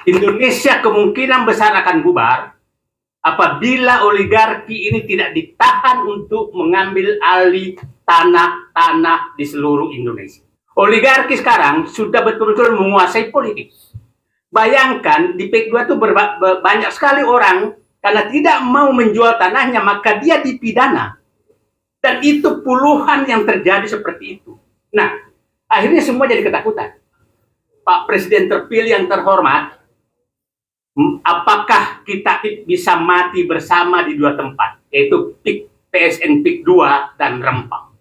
Indonesia kemungkinan besar akan bubar apabila oligarki ini tidak ditahan untuk mengambil alih tanah-tanah di seluruh Indonesia. Oligarki sekarang sudah betul-betul menguasai politik. Bayangkan di PEK 2 itu banyak sekali orang karena tidak mau menjual tanahnya, maka dia dipidana. Dan itu puluhan yang terjadi seperti itu. Nah, akhirnya semua jadi ketakutan. Pak Presiden terpilih yang terhormat, apakah kita bisa mati bersama di dua tempat, yaitu PSN PIK 2 dan Rempang.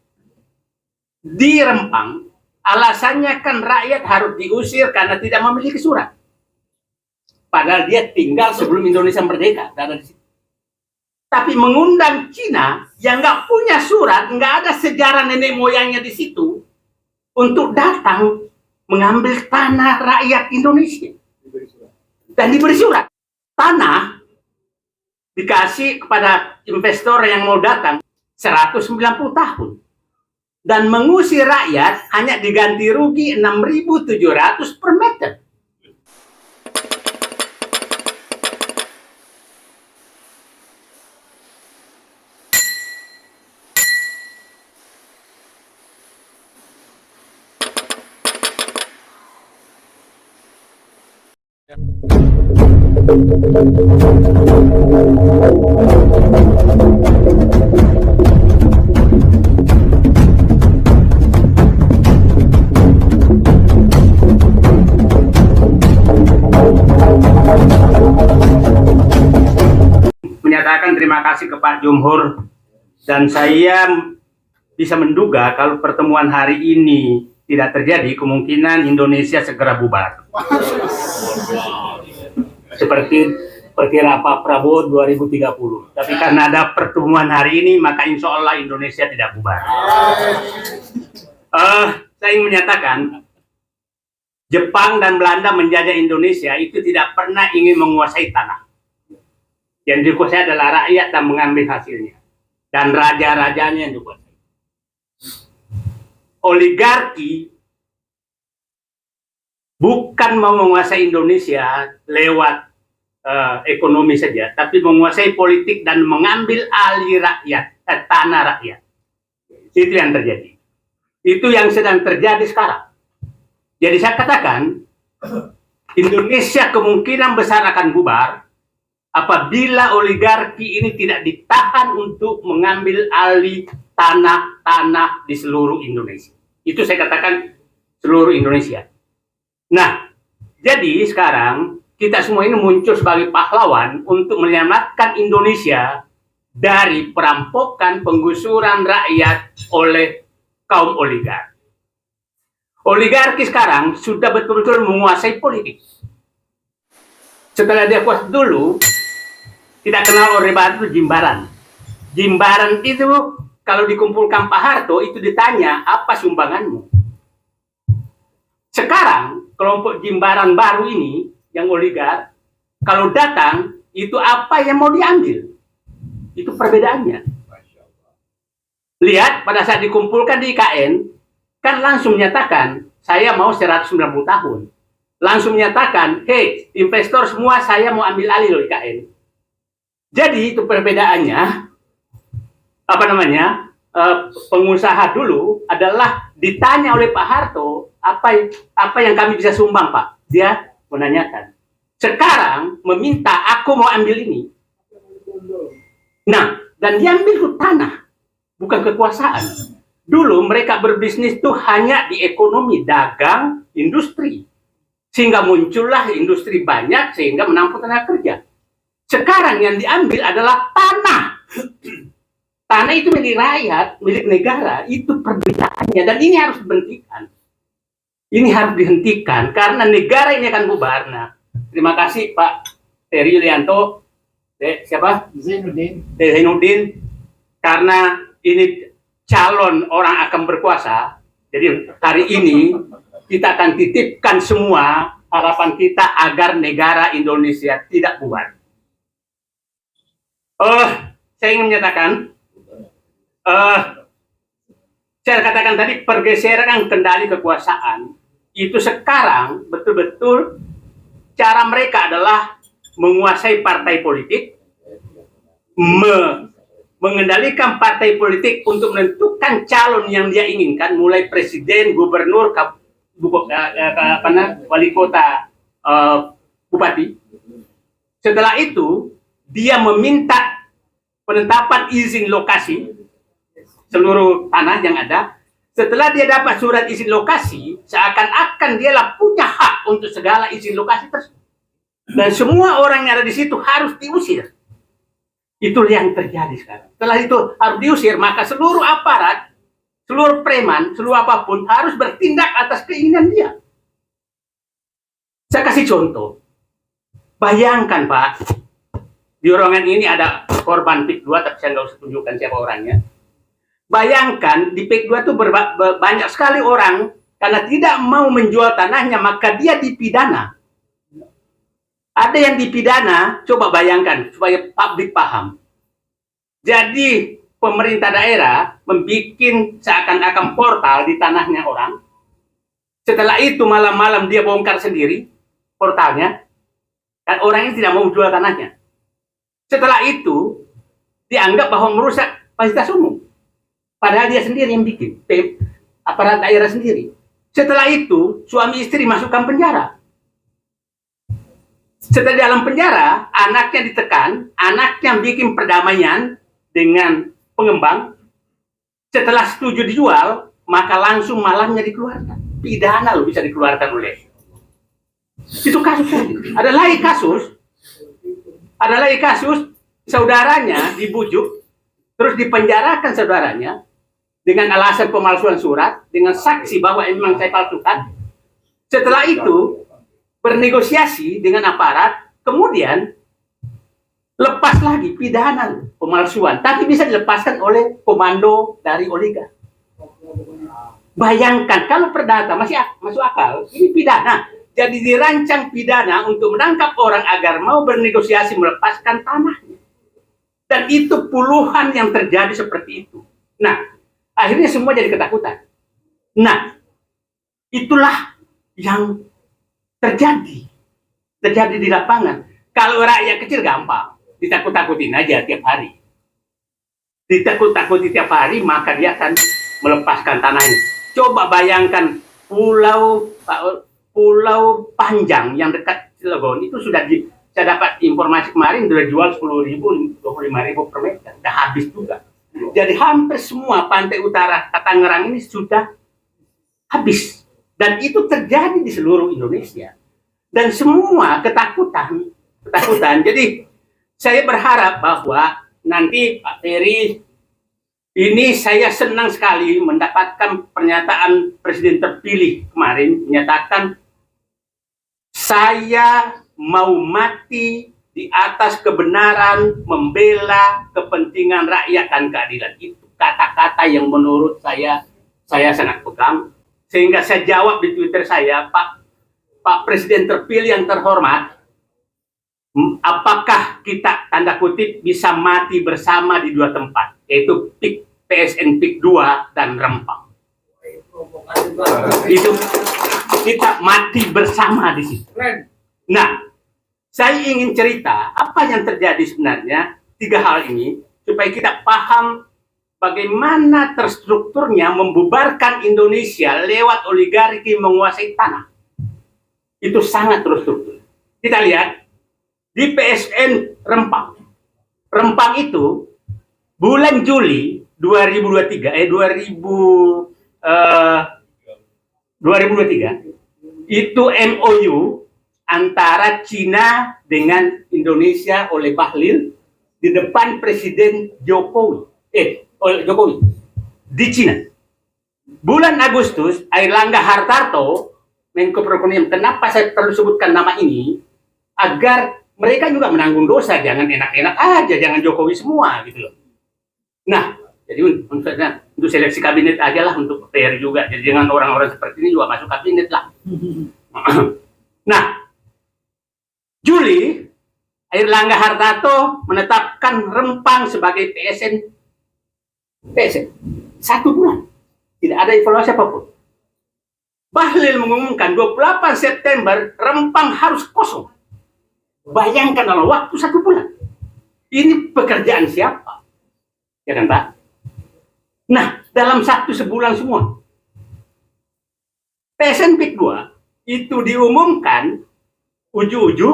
Di Rempang, alasannya kan rakyat harus diusir karena tidak memiliki surat. Padahal dia tinggal sebelum Indonesia merdeka. Tapi mengundang Cina yang nggak punya surat, nggak ada sejarah nenek moyangnya di situ, untuk datang mengambil tanah rakyat Indonesia. Dan diberi surat. Tanah dikasih kepada investor yang mau datang 190 tahun. Dan mengusir rakyat hanya diganti rugi 6.700 per meter. Menyatakan terima kasih ke Pak Jumhur, dan saya bisa menduga kalau pertemuan hari ini tidak terjadi, kemungkinan Indonesia segera bubar. Seperti perkira Pak Prabowo 2030. Tapi karena ada pertemuan hari ini, maka insya Allah Indonesia tidak bubar. Saya ingin menyatakan, Jepang dan Belanda menjajah Indonesia itu tidak pernah ingin menguasai tanah. Yang dikuasai adalah rakyat dan mengambil hasilnya. Dan raja-rajanya yang dikuasai. Oligarki bukan mau menguasai Indonesia lewat ekonomi saja, tapi menguasai politik dan mengambil alih rakyat, tanah rakyat. Itu yang terjadi. Itu yang sedang terjadi sekarang. Jadi saya katakan, Indonesia kemungkinan besar akan bubar apabila oligarki ini tidak ditahan untuk mengambil alih tanah-tanah di seluruh Indonesia. Itu saya katakan seluruh Indonesia. Nah, jadi sekarang kita semua ini muncul sebagai pahlawan untuk menyelamatkan Indonesia dari perampokan penggusuran rakyat oleh kaum oligarki. Oligarki sekarang sudah betul-betul menguasai politik. Setelah dia kuat dulu, kita kenal Orde Baru itu Jimbaran. Jimbaran itu kalau dikumpulkan Pak Harto itu ditanya, apa sumbanganmu? Sekarang kelompok Jimbaran baru ini yang oligar, kalau datang itu apa yang mau diambil? Itu perbedaannya. Lihat pada saat dikumpulkan di IKN, kan langsung menyatakan saya mau 190 tahun. Langsung menyatakan, hey investor semua saya mau ambil alih loh IKN. Jadi itu perbedaannya, apa namanya, pengusaha dulu adalah ditanya oleh Pak Harto, apa yang kami bisa sumbang Pak? Dia menanyakan. Sekarang meminta aku mau ambil ini. Nah, dan diambil itu tanah, bukan kekuasaan. Dulu mereka berbisnis itu hanya di ekonomi, dagang, industri. Sehingga muncullah industri banyak, sehingga menampung tenaga kerja. Sekarang yang diambil adalah tanah. Tanah itu milik rakyat, milik negara, itu perbedaannya. Dan ini harus dihentikan. Ini harus dihentikan, karena negara ini akan bubar. Nah, terima kasih Pak Heri Yulianto, siapa? Zainuddin, karena ini calon orang akan berkuasa. Jadi hari ini kita akan titipkan semua harapan kita agar negara Indonesia tidak bubar. Saya ingin menyatakan, saya katakan tadi pergeseran kendali kekuasaan itu sekarang betul-betul cara mereka adalah menguasai partai politik, mengendalikan partai politik untuk menentukan calon yang dia inginkan, mulai presiden, gubernur, wali kota, bupati. Setelah itu, dia meminta penetapan izin lokasi seluruh tanah yang ada. Setelah dia dapat surat izin lokasi, seakan-akan dialah punya hak untuk segala izin lokasi tersebut. Dan semua orang yang ada di situ harus diusir. Itu yang terjadi sekarang. Setelah itu harus diusir, maka seluruh aparat, seluruh preman, seluruh apapun harus bertindak atas keinginan dia. Saya kasih contoh. Bayangkan Pak, di ruangan ini ada korban PIK 2, tapi saya nggak usah tunjukkan siapa orangnya. Bayangkan di PIK 2 itu banyak sekali orang karena tidak mau menjual tanahnya, maka dia dipidana. Ada yang dipidana, coba bayangkan supaya publik paham. Jadi pemerintah daerah membuat seakan-akan portal di tanahnya orang. Setelah itu malam-malam dia bongkar sendiri portalnya, dan orang ini tidak mau jual tanahnya. Setelah itu dianggap bahwa merusak fasilitas umum. Padahal dia sendiri yang bikin, aparat daerah sendiri. Setelah itu, suami istri masukkan penjara. Setelah dalam penjara, anaknya ditekan, anaknya bikin perdamaian dengan pengembang. Setelah setuju dijual, maka langsung malamnya dikeluarkan. Pidana loh bisa dikeluarkan oleh. Itu kasus. Ada lagi kasus, saudaranya dibujuk, terus dipenjarakan saudaranya, dengan alasan pemalsuan surat, dengan saksi bahwa memang saya palsukan. Setelah itu, bernegosiasi dengan aparat, kemudian lepas lagi pidana pemalsuan, tapi bisa dilepaskan oleh komando dari oligark. Bayangkan kalau perdata masih masuk akal, ini pidana. Jadi dirancang pidana untuk menangkap orang agar mau bernegosiasi melepaskan tanahnya. Dan itu puluhan yang terjadi seperti itu. Nah, akhirnya semua jadi ketakutan. Nah, itulah yang terjadi di lapangan. Kalau rakyat kecil gampang, ditakut-takutin aja tiap hari. Ditakut-takuti tiap hari, maka dia akan melepaskan tanahnya. Coba bayangkan Pulau Panjang yang dekat Cilegon itu sudah saya dapat informasi kemarin sudah jual 10.000, 25.000 per meter, sudah habis juga. Jadi hampir semua pantai utara Tangerang ini sudah habis. Dan itu terjadi di seluruh Indonesia. Dan semua ketakutan. Jadi saya berharap bahwa nanti Pak Ferry, ini saya senang sekali mendapatkan pernyataan Presiden terpilih kemarin, menyatakan saya mau mati di atas kebenaran, membela kepentingan rakyat dan keadilan. Itu kata-kata yang menurut saya sangat pegang. Sehingga saya jawab di Twitter saya, Pak Presiden terpilih yang terhormat, apakah kita tanda kutip bisa mati bersama di dua tempat, yaitu PSN PIK 2 dan Rempang. Itu kita mati bersama di situ. Nah, saya ingin cerita apa yang terjadi sebenarnya, 3 hal ini, supaya kita paham bagaimana terstrukturnya membubarkan Indonesia lewat oligarki menguasai tanah. Itu sangat terstruktur. Kita lihat di PSN Rempang. Rempang itu bulan Juli 2023, 2023 itu MOU antara Cina dengan Indonesia oleh Bahlil di depan Presiden Jokowi di Cina. Bulan Agustus, Airlangga Hartarto, Menko Perekonomian, kenapa saya perlu sebutkan nama ini? Agar mereka juga menanggung dosa, jangan enak-enak aja, jangan Jokowi semua gitu loh. Nah, jadi untuk seleksi kabinet aja lah, untuk PR juga. Jadi jangan orang-orang seperti ini juga masuk kabinet lah. Nah, Juli, Airlangga Hartarto menetapkan Rempang sebagai PSN. 1 bulan. Tidak ada evaluasi apapun. Bahlil mengumumkan 28 September Rempang harus kosong. Bayangkan dalam waktu 1 bulan. Ini pekerjaan siapa? Ya kan, Pak? Nah, dalam sebulan semua. PSN PIK 2 itu diumumkan uju-uju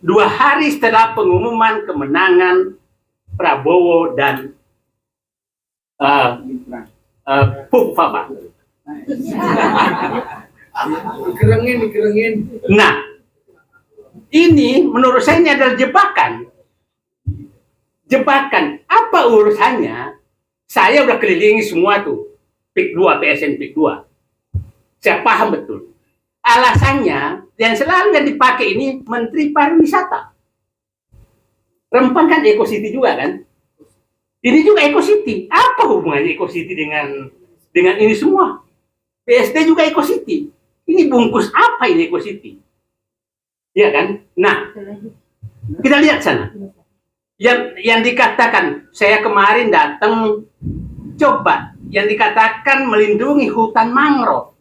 2 hari setelah pengumuman kemenangan Prabowo dan Pupapa. Dikerengin. Nah, ini menurut saya ini adalah jebakan. Jebakan. Apa urusannya? Saya udah kelilingi semua tuh. PIK 2, PSN PIK 2. Saya paham betul. Alasannya, yang selalu yang dipakai ini Menteri Pariwisata. Rempang kan Eco City juga kan? Ini juga Eco City. Apa hubungannya Eco City dengan ini semua? PSD juga Eco City. Ini bungkus apa ini Eco City? Ya kan? Nah, kita lihat sana. Yang dikatakan, saya kemarin datang, coba, yang dikatakan melindungi hutan mangrove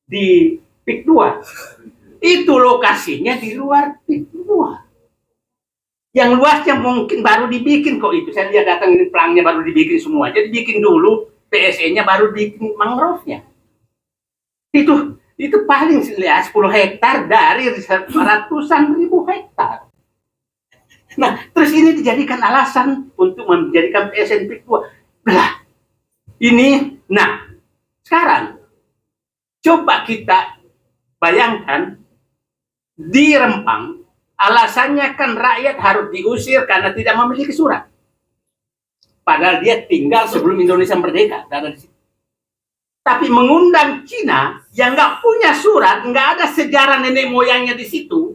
di PIK 2, itu lokasinya di luar PIK 2. Yang luasnya mungkin baru dibikin kok itu. Saya lihat datang ini pelangnya baru dibikin semua. Jadi bikin dulu PSE-nya baru bikin mangrove-nya. Itu paling 10 hektar dari ratusan ribu hektar. Nah, terus ini dijadikan alasan untuk menjadikan PSN PIK 2. Belah. Ini, nah, sekarang coba kita bayangkan di Rempang, alasannya kan rakyat harus diusir karena tidak memiliki surat. Padahal dia tinggal sebelum Indonesia merdeka. Tapi mengundang Cina yang nggak punya surat, nggak ada sejarah nenek moyangnya di situ,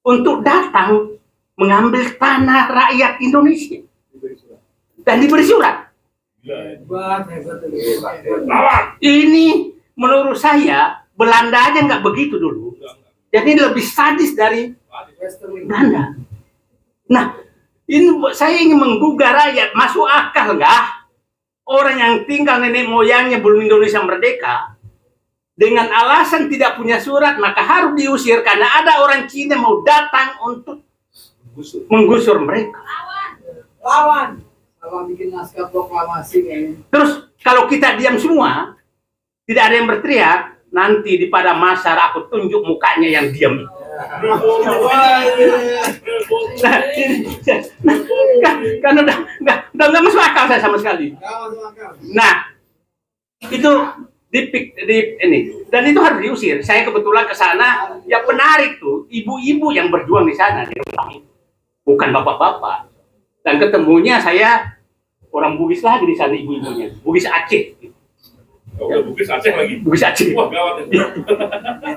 untuk datang mengambil tanah rakyat Indonesia. Dan diberi surat. Ini menurut saya, Belanda aja nggak begitu dulu. Jadi lebih sadis dari Belanda. Nah, ini saya ingin menggugah rakyat, masuk akal nggak? Orang yang tinggal nenek moyangnya belum Indonesia merdeka, dengan alasan tidak punya surat, maka harus diusir karena ada orang Cina mau datang untuk menggusur mereka. Lawan bikin naskah proklamasi kayaknya. Terus kalau kita diam semua, tidak ada yang berteriak, nanti di pada masa aku tunjuk mukanya yang diam. Kan udah nggak masuk akal saya sama sekali. Nah, itu ini dan itu harus diusir. Saya kebetulan ke sana, yang menarik tuh ibu-ibu yang berjuang di sana, bukan bapak-bapak. Dan ketemunya saya orang Bugis lagi di sana, ibu-ibunya Bugis Aceh. Bugis Aceh lagi. Bugis Aceh. Wah, gawat.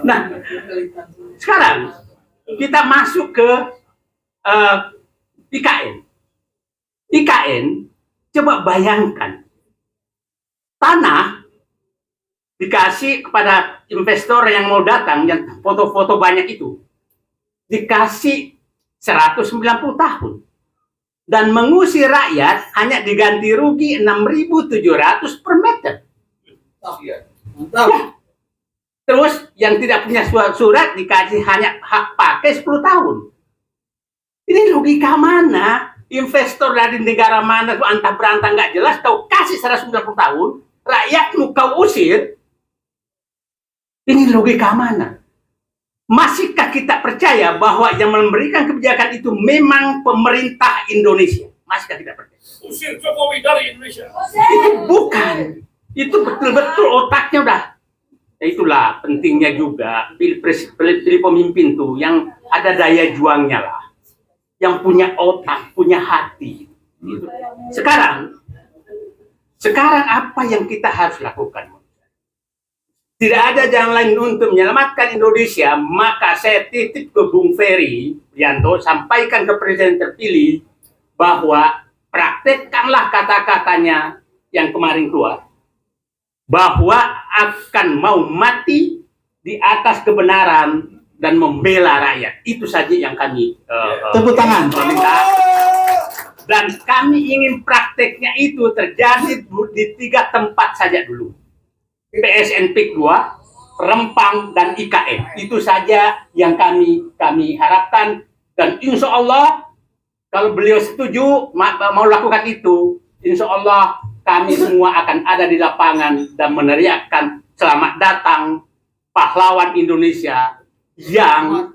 Nah, sekarang kita masuk ke IKN. IKN, coba bayangkan tanah dikasih kepada investor yang mau datang, yang foto-foto banyak itu, dikasih 190 tahun. Dan mengusir rakyat hanya diganti rugi 6.700 per meter. Mantap. Ya. Terus yang tidak punya surat dikasih hanya hak pakai 10 tahun. Ini logika mana? Investor dari negara mana tuh antah berantah nggak jelas, kau kasih 190 tahun, rakyatmu kau usir. Ini logika mana? Masihkah kita percaya bahwa yang memberikan kebijakan itu memang pemerintah Indonesia? Masihkah kita percaya? Usir Jokowi dari Indonesia. Itu bukan. Itu betul-betul otaknya udah. Ya itulah pentingnya juga pilih pemimpin tuh yang ada daya juangnya lah. Yang punya otak, punya hati. Gitu. Sekarang apa yang kita harus lakukan? Tidak ada jalan lain untuk menyelamatkan Indonesia, maka saya titip ke Bung Ferry Prianto, sampaikan ke Presiden terpilih bahwa praktekkanlah kata-katanya yang kemarin keluar, bahwa akan mau mati di atas kebenaran dan membela rakyat. Itu saja yang kami tepuk tangan. minta. Dan kami ingin prakteknya itu terjadi di 3 tempat saja dulu. PSN PIK 2, Rempang dan IKN. Itu saja yang kami harapkan, dan insya Allah kalau beliau setuju mau lakukan itu, insya Allah kami semua akan ada di lapangan dan meneriakkan selamat datang pahlawan Indonesia yang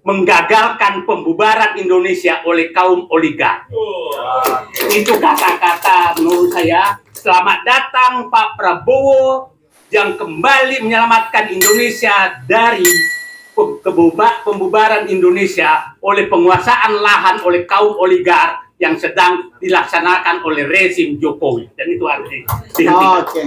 menggagalkan pembubaran Indonesia oleh kaum oligark. Itu kata-kata menurut saya. Selamat datang Pak Prabowo yang kembali menyelamatkan Indonesia dari pembubaran Indonesia oleh penguasaan lahan oleh kaum oligark yang sedang dilaksanakan oleh rezim Jokowi. Dan itu harus dihentikan. Oke.